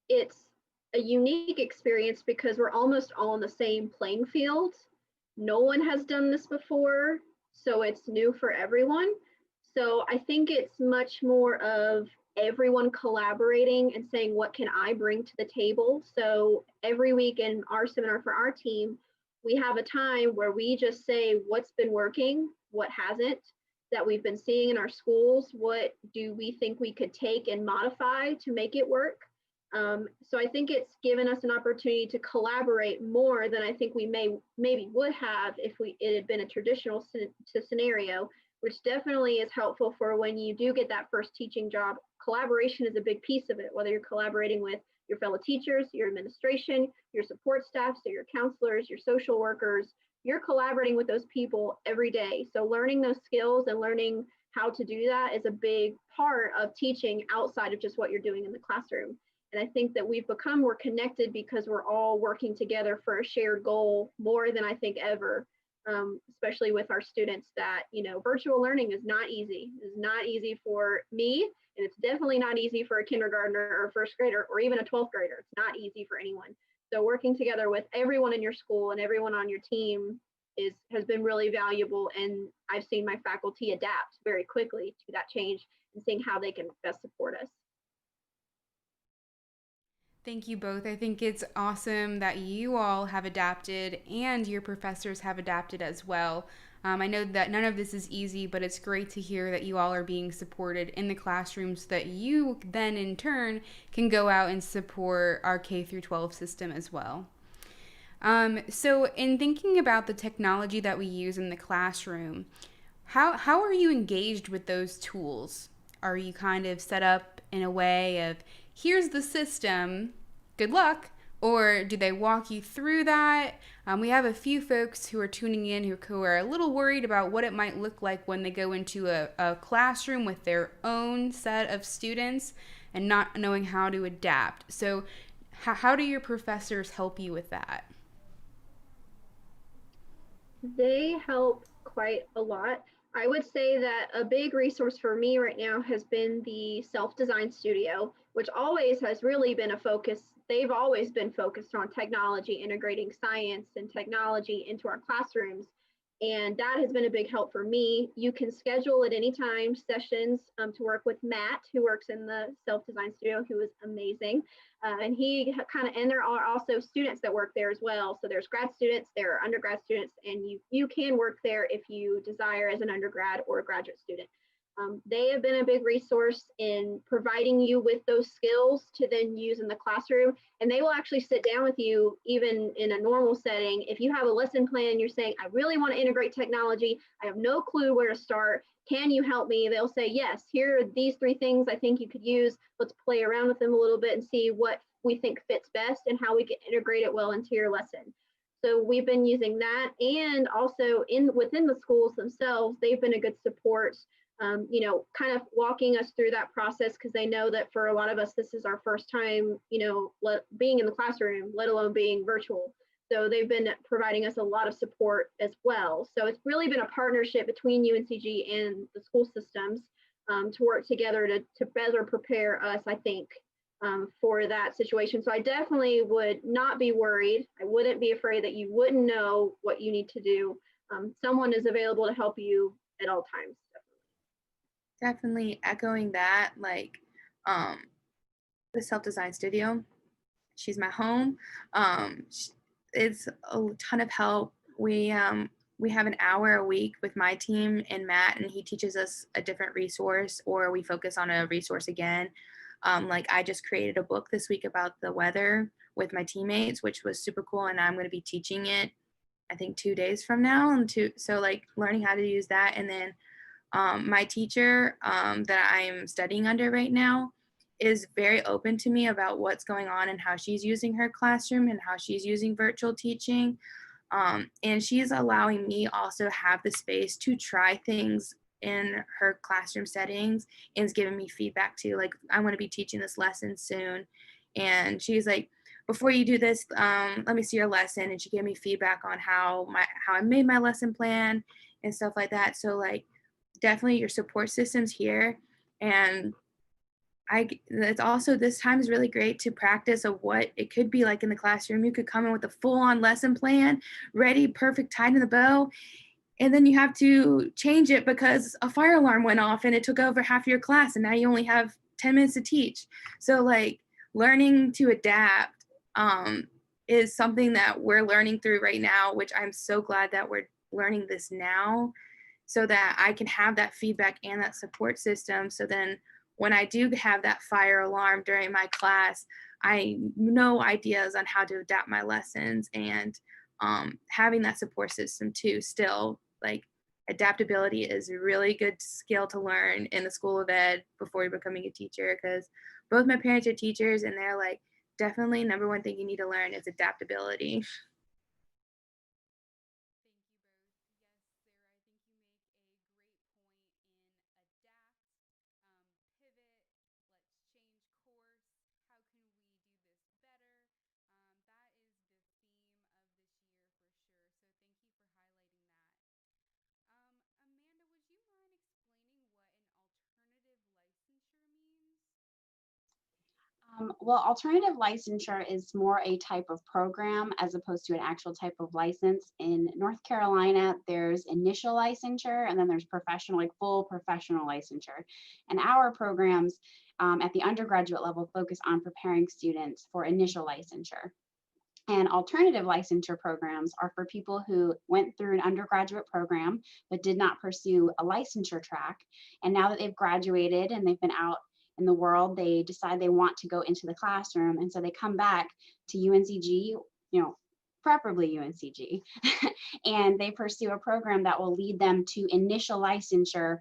S4: it's a unique experience because we're almost all on the same playing field. No one has done this before, so it's new for everyone. So I think it's much more of everyone collaborating and saying, what can I bring to the table? So every week in our seminar for our team, we have a time where we just say what's been working, what hasn't, that we've been seeing in our schools, what do we think we could take and modify to make it work. So I think it's given us an opportunity to collaborate more than I think we maybe would have if it had been a traditional scenario, which definitely is helpful for when you do get that first teaching job. Collaboration is a big piece of it, whether you're collaborating with your fellow teachers, your administration, your support staff, so your counselors, your social workers, you're collaborating with those people every day. So learning those skills and learning how to do that is a big part of teaching outside of just what you're doing in the classroom. And I think that we've become more connected because we're all working together for a shared goal more than I think ever, especially with our students that, virtual learning is not easy. It's not easy for me, and it's definitely not easy for a kindergartner or a first grader or even a 12th grader. It's not easy for anyone. So working together with everyone in your school and everyone on your team has been really valuable. And I've seen my faculty adapt very quickly to that change and seeing how they can best support us.
S2: Thank you both. I think it's awesome that you all have adapted and your professors have adapted as well. I know that none of this is easy, but it's great to hear that you all are being supported in the classroom so that you then in turn can go out and support our K through 12 system as well. So in thinking about the technology that we use in the classroom, how are you engaged with those tools? Are you kind of set up in a way of, here's the system, good luck, or do they walk you through that? We have a few folks who are tuning in who are a little worried about what it might look like when they go into a classroom with their own set of students and not knowing how to adapt. So how do your professors help you with that?
S4: They help quite a lot. I would say that a big resource for me right now has been the self-design studio, which always has really been a focus. They've always been focused on technology, integrating science and technology into our classrooms. And that has been a big help for me. You can schedule at any time sessions to work with Matt, who works in the self-design studio, who is amazing. And there are also students that work there as well. So there's grad students, there are undergrad students, and you can work there if you desire as an undergrad or a graduate student. They have been a big resource in providing you with those skills to then use in the classroom. And they will actually sit down with you, even in a normal setting. If you have a lesson plan, you're saying, I really want to integrate technology. I have no clue where to start. Can you help me? They'll say, yes, here are these 3 things I think you could use. Let's play around with them a little bit and see what we think fits best and how we can integrate it well into your lesson. So we've been using that. And also within the schools themselves, they've been a good support. Kind of walking us through that process, because they know that for a lot of us, this is our first time, being in the classroom, let alone being virtual. So they've been providing us a lot of support as well. So it's really been a partnership between UNCG and the school systems to work together to better prepare us, I think, for that situation. So I definitely would not be worried. I wouldn't be afraid that you wouldn't know what you need to do. Someone is available to help you at all times.
S5: Definitely echoing that, the self-design studio. She's my home. It's a ton of help. We have an hour a week with my team and Matt, and he teaches us a different resource, or we focus on a resource again. Like I just created a book this week about the weather with my teammates, which was super cool, and I'm going to be teaching it, I think 2 days from now, so like learning how to use that. And then my teacher that I'm studying under right now is very open to me about what's going on and how she's using her classroom and how she's using virtual teaching. And she's allowing me also have the space to try things in her classroom settings, and is giving me feedback too. Like, I want to be teaching this lesson soon. And she's like, before you do this, let me see your lesson. And she gave me feedback on how I made my lesson plan and stuff like that. So like, definitely your support system's here. And it's also, this time is really great to practice of what it could be like in the classroom. You could come in with a full-on lesson plan, ready, perfect, tied in the bow, and then you have to change it because a fire alarm went off and it took over half your class, and now you only have 10 minutes to teach. So like, learning to adapt is something that we're learning through right now, which I'm so glad that we're learning this now, so that I can have that feedback and that support system. So then when I do have that fire alarm during my class, I know ideas on how to adapt my lessons. And having that support system too, still, like, adaptability is a really good skill to learn in the School of Ed before you're becoming a teacher, because both my parents are teachers, and they're like, definitely number one thing you need to learn is adaptability.
S6: Well, alternative licensure is more a type of program as opposed to an actual type of license. In North Carolina, there's initial licensure, and then there's professional, like full professional licensure. And our programs at the undergraduate level focus on preparing students for initial licensure. And alternative licensure programs are for people who went through an undergraduate program but did not pursue a licensure track. And now that they've graduated and they've been out in the world, they decide they want to go into the classroom. And so they come back to UNCG, preferably UNCG, and they pursue a program that will lead them to initial licensure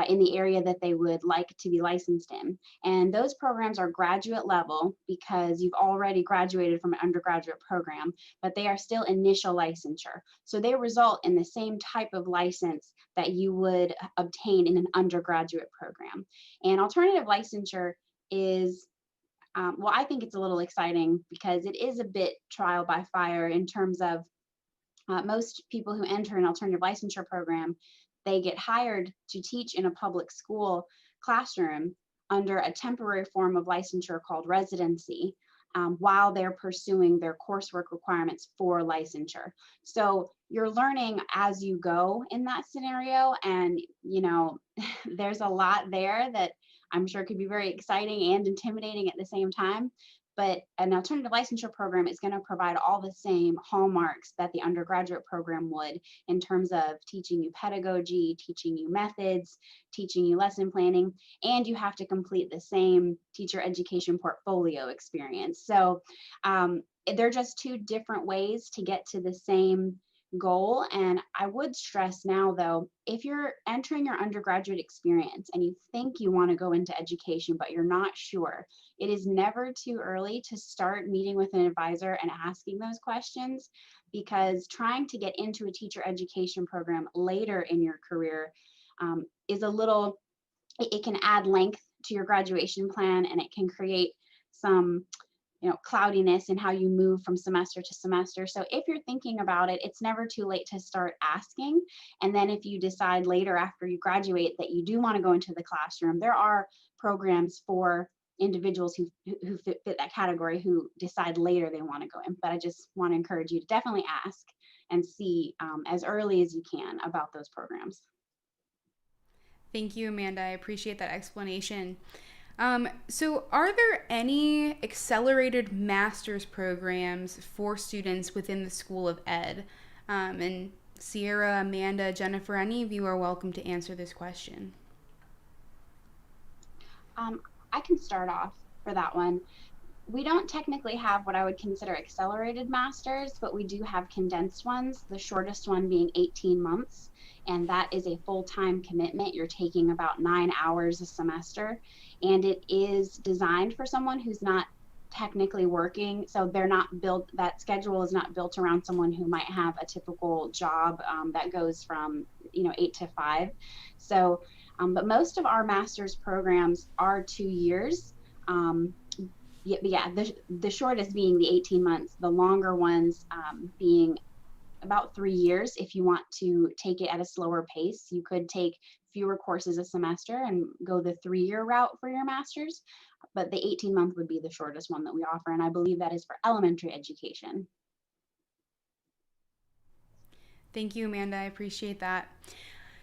S6: in the area that they would like to be licensed in. And those programs are graduate level because you've already graduated from an undergraduate program, but they are still initial licensure. So they result in the same type of license that you would obtain in an undergraduate program. And alternative licensure is well, I think it's a little exciting because it is a bit trial by fire in terms of most people who enter an alternative licensure program, they get hired to teach in a public school classroom under a temporary form of licensure called residency while they're pursuing their coursework requirements for licensure. So you're learning as you go in that scenario. And, there's a lot there that I'm sure could be very exciting and intimidating at the same time. But an alternative licensure program is going to provide all the same hallmarks that the undergraduate program would in terms of teaching you pedagogy, teaching you methods, teaching you lesson planning, and you have to complete the same teacher education portfolio experience. So they're just two different ways to get to the same goal. And I would stress now, though, if you're entering your undergraduate experience and you think you want to go into education, but you're not sure, it is never too early to start meeting with an advisor and asking those questions, because trying to get into a teacher education program later in your career is a little, it can add length to your graduation plan, and it can create some cloudiness in how you move from semester to semester. So if you're thinking about it, it's never too late to start asking. And then if you decide later after you graduate that you do want to go into the classroom, there are programs for individuals who fit that category, who decide later they want to go in. But I just want to encourage you to definitely ask and see as early as you can about those programs.
S2: Thank you, Amanda. I appreciate that explanation. So are there any accelerated master's programs for students within the School of Ed? And Sierra, Amanda, Jennifer, any of you are welcome to answer this question.
S6: I can start off for that one. We don't technically have what I would consider accelerated masters, but we do have condensed ones, the shortest one being 18 months. And that is a full-time commitment. You're taking about 9 hours a semester. And it is designed for someone who's not technically working. So they're not built, that schedule is not built around someone who might have a typical job that goes from 8 to 5. So, but most of our master's programs are 2 years. The shortest being the 18 months, the longer ones being about 3 years. If you want to take it at a slower pace, you could take fewer courses a semester and go the 3-year route for your master's, but the 18-month would be the shortest one that we offer, and I believe that is for elementary education.
S2: Thank you, Amanda. I appreciate that.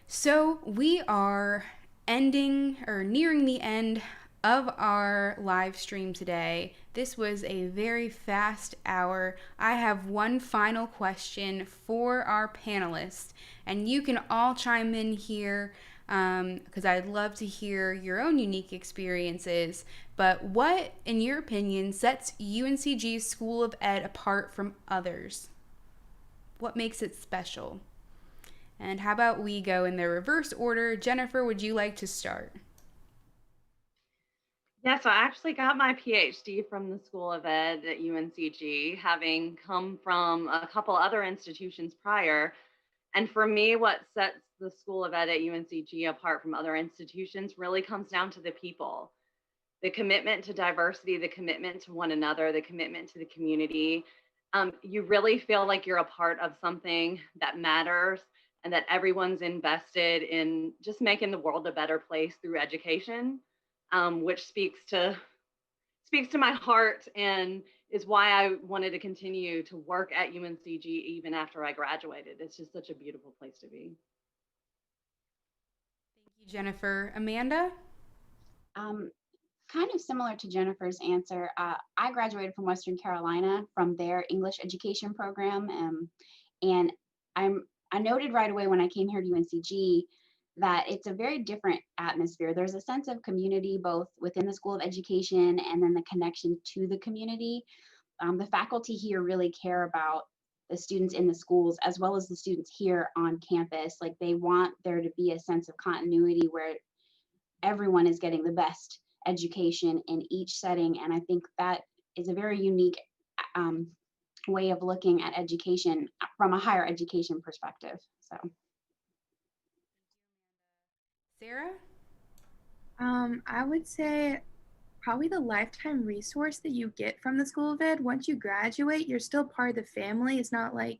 S2: So we are ending or nearing the end of our live stream today. This was a very fast hour. I have one final question for our panelists, and you can all chime in here because I'd love to hear your own unique experiences. But what, in your opinion, sets UNCG's School of Ed apart from others? What makes it special? And how about we go in the reverse order? Jennifer, would you like to start?
S7: Yeah, so I actually got my PhD from the School of Ed at UNCG, having come from a couple other institutions prior. And for me, what sets the School of Ed at UNCG apart from other institutions really comes down to the people. The commitment to diversity, the commitment to one another, the commitment to the community. You really feel like you're a part of something that matters and that everyone's invested in just making the world a better place through education, which speaks to my heart and is why I wanted to continue to work at UNCG even after I graduated. It's just such a beautiful place to be.
S2: Thank you, Jennifer. Amanda?
S6: Kind of similar to Jennifer's answer, I graduated from Western Carolina from their English education program, and I noted right away when I came here to UNCG that it's a very different atmosphere. There's a sense of community both within the School of Education and then the connection to the community. The faculty here really care about the students in the schools as well as the students here on campus. Like, they want there to be a sense of continuity where everyone is getting the best education in each setting. And I think that is a very unique way of looking at education from a higher education perspective. So,
S2: Sarah?
S5: I would say probably the lifetime resource that you get from the School of Ed. Once you graduate, you're still part of the family. It's not like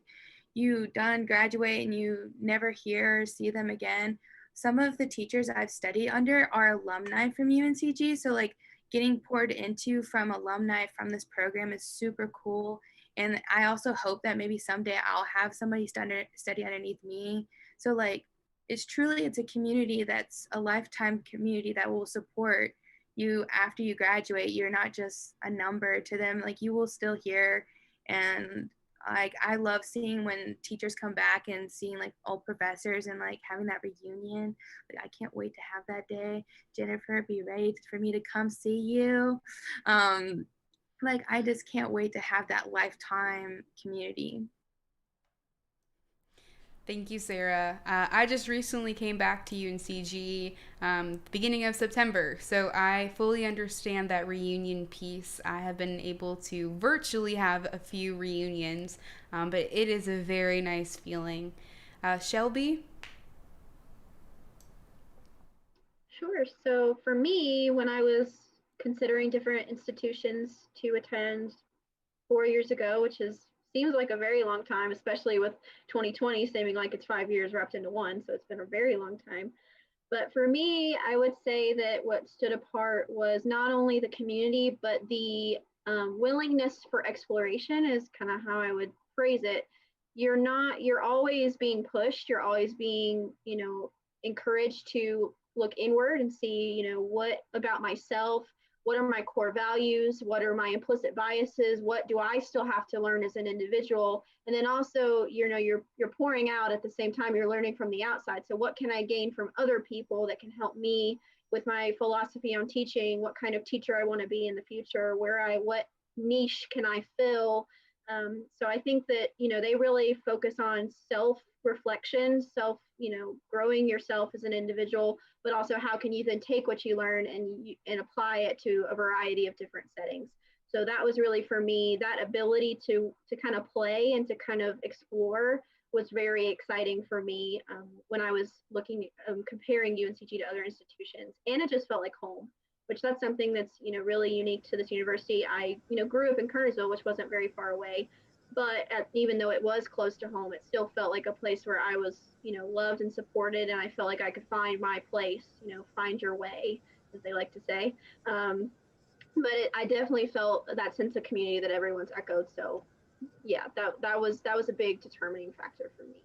S5: you done graduate and you never hear or see them again. Some of the teachers I've studied under are alumni from UNCG. So like getting poured into from alumni from this program is super cool. And I also hope that maybe someday I'll have somebody study underneath me. So like it's a community that's a lifetime community that will support you after you graduate. You're not just a number to them. Like, you will still hear. And like, I love seeing when teachers come back and seeing like old professors and like having that reunion. Like, I can't wait to have that day. Jennifer, be ready for me to come see you. Like, I just can't wait to have that lifetime community.
S2: Thank you, Sarah. I just recently came back to UNCG beginning of September, so I fully understand that reunion piece. I have been able to virtually have a few reunions, but it is a very nice feeling. Shelby?
S4: Sure. So for me, when I was considering different institutions to attend 4 years ago, which seems like a very long time, especially with 2020 seeming like it's 5 years wrapped into one. So it's been a very long time. But for me, I would say that what stood apart was not only the community, but the willingness for exploration is kind of how I would phrase it. You're always being pushed. You're always being, encouraged to look inward and see, what about myself, what are my core values, what are my implicit biases, what do I still have to learn as an individual, and then also, you're pouring out at the same time you're learning from the outside. So what can I gain from other people that can help me with my philosophy on teaching, what kind of teacher I want to be in the future, what niche can I fill. So I think that, they really focus on self-reflection, growing yourself as an individual, but also how can you then take what you learn and apply it to a variety of different settings. So that was really, for me, that ability to kind of play and to kind of explore was very exciting for me when I was comparing UNCG to other institutions. And it just felt like home, which that's something that's, really unique to this university. I, grew up in Kernersville, which wasn't very far away, but even though it was close to home, it still felt like a place where I was, loved and supported, and I felt like I could find my place, find your way, as they like to say. But I definitely felt that sense of community that everyone's echoed. So yeah, that was a big determining factor for me.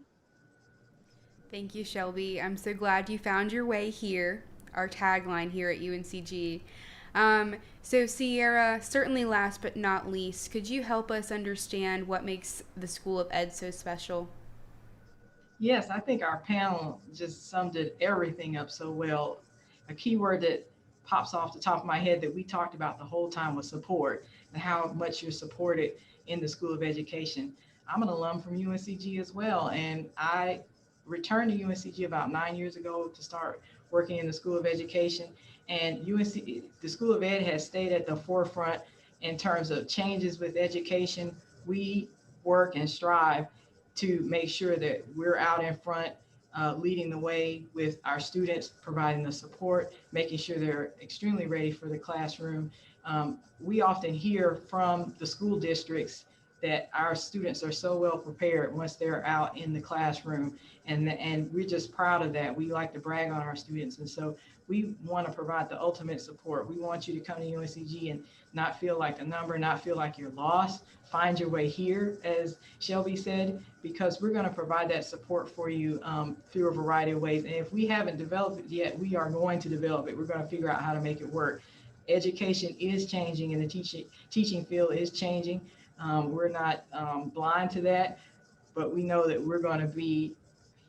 S2: Thank you, Shelby. I'm so glad you found your way here, our tagline here at UNCG. So Sierra, certainly last but not least, could you help us understand what makes the School of Ed so special?
S3: Yes, I think our panel just summed everything up so well. A key word that pops off the top of my head that we talked about the whole time was support, and how much you're supported in the School of Education. I'm an alum from UNCG as well, and I returned to UNCG about 9 years ago to start working in the School of Education. And the School of Ed has stayed at the forefront in terms of changes with education. We work and strive to make sure that we're out in front, leading the way with our students, providing the support, making sure they're extremely ready for the classroom. We often hear from the school districts that our students are so well prepared once they're out in the classroom, and we're just proud of that. We like to brag on our students, and so we want to provide the ultimate support. We want you to come to UNCG and not feel like a number, not feel like you're lost. Find your way here, as Shelby said, because we're going to provide that support for you through a variety of ways. And if we haven't developed it yet, we are going to develop it. We're going to figure out how to make it work. Education is changing, and the teaching field is changing. We're not blind to that, but we know that we're going to be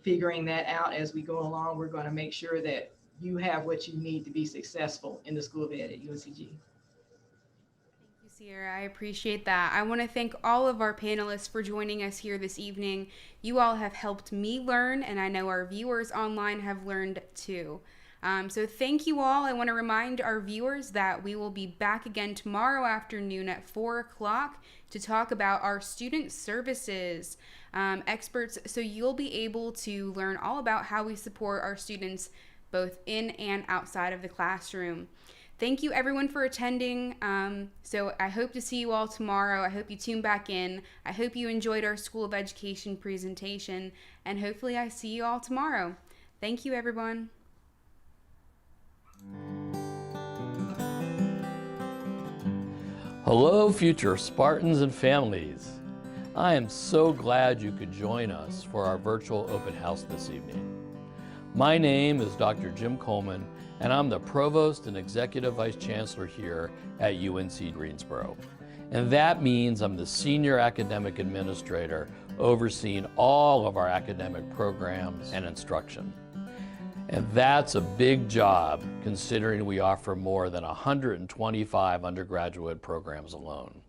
S3: figuring that out as we go along. We're going to make sure that you have what you need to be successful in the School of Ed at UNCG.
S2: Thank you, Sierra. I appreciate that. I want to thank all of our panelists for joining us here this evening. You all have helped me learn, and I know our viewers online have learned too. So thank you all. I want to remind our viewers that we will be back again tomorrow afternoon at 4 o'clock to talk about our student services experts. So you'll be able to learn all about how we support our students both in and outside of the classroom. Thank you everyone for attending. So I hope to see you all tomorrow. I hope you tune back in. I hope you enjoyed our School of Education presentation, and hopefully I see you all tomorrow. Thank you, everyone.
S1: Hello, future Spartans and families. I am so glad you could join us for our virtual open house this evening. My name is Dr. Jim Coleman, and I'm the Provost and Executive Vice Chancellor here at UNC Greensboro. And that means I'm the Senior Academic Administrator overseeing all of our academic programs and instruction. And that's a big job considering we offer more than 125 undergraduate programs alone.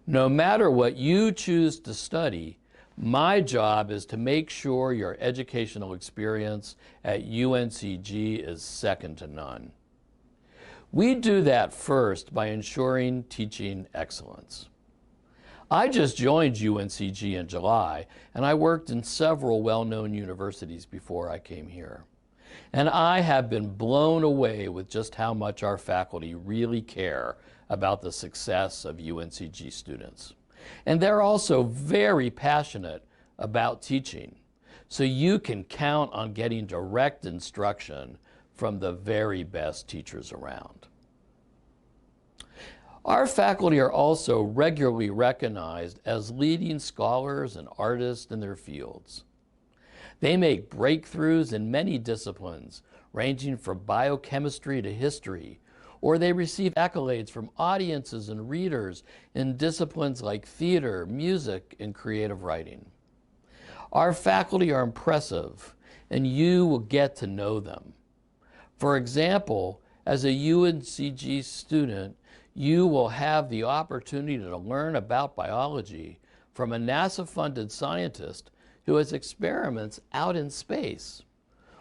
S1: No matter what you choose to study, my job is to make sure your educational experience at UNCG is second to none. We do that first by ensuring teaching excellence. I just joined UNCG in July, and I worked in several well-known universities before I came here. And I have been blown away with just how much our faculty really care about the success of UNCG students. And they're also very passionate about teaching. So you can count on getting direct instruction from the very best teachers around. Our faculty are also regularly recognized as leading scholars and artists in their fields. They make breakthroughs in many disciplines, ranging from biochemistry to history, or they receive accolades from audiences and readers in disciplines like theater, music, and creative writing. Our faculty are impressive, and you will get to know them. For example, as a UNCG student, you will have the opportunity to learn about biology from a NASA-funded scientist who has experiments out in space,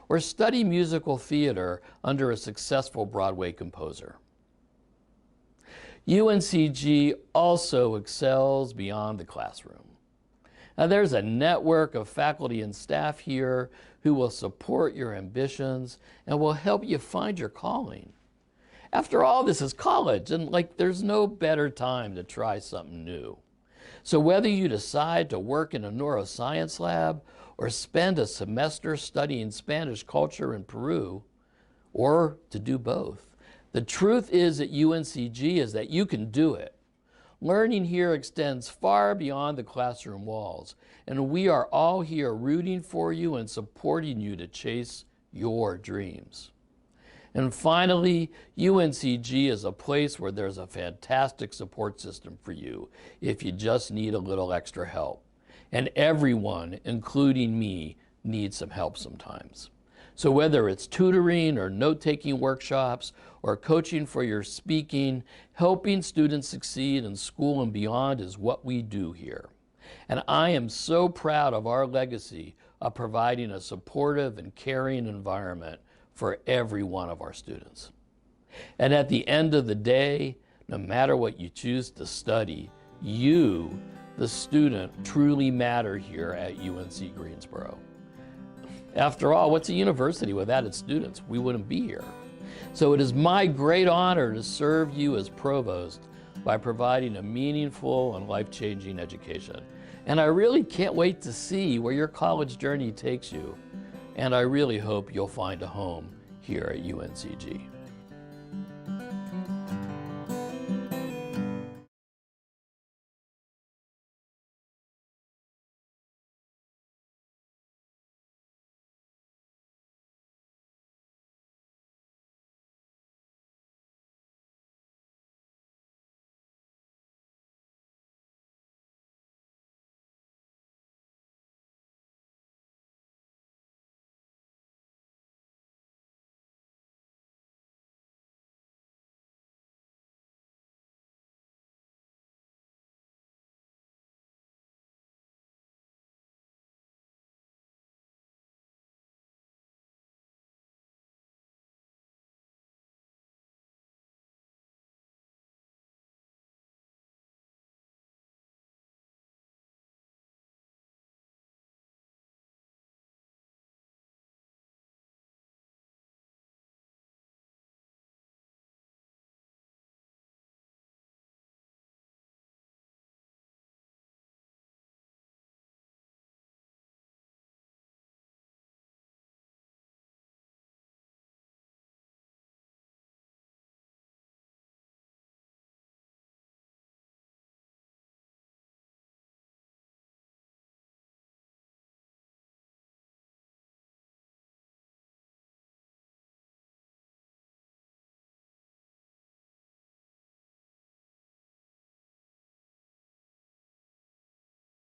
S1: or study musical theater under a successful Broadway composer. UNCG also excels beyond the classroom. Now, there's a network of faculty and staff here who will support your ambitions and will help you find your calling. After all, this is college, and there's no better time to try something new. So whether you decide to work in a neuroscience lab or spend a semester studying Spanish culture in Peru, or to do both, the truth is at UNCG is that you can do it. Learning here extends far beyond the classroom walls, and we are all here rooting for you and supporting you to chase your dreams. And finally, UNCG is a place where there's a fantastic support system for you if you just need a little extra help. And everyone, including me, needs some help sometimes. So whether it's tutoring or note-taking workshops or coaching for your speaking, helping students succeed in school and beyond is what we do here. And I am so proud of our legacy of providing a supportive and caring environment for every one of our students. And at the end of the day, no matter what you choose to study, you, the student, truly matter here at UNC Greensboro. After all, what's a university without its students? We wouldn't be here. So it is my great honor to serve you as provost by providing a meaningful and life-changing education. And I really can't wait to see where your college journey takes you. And I really hope you'll find a home here at UNCG.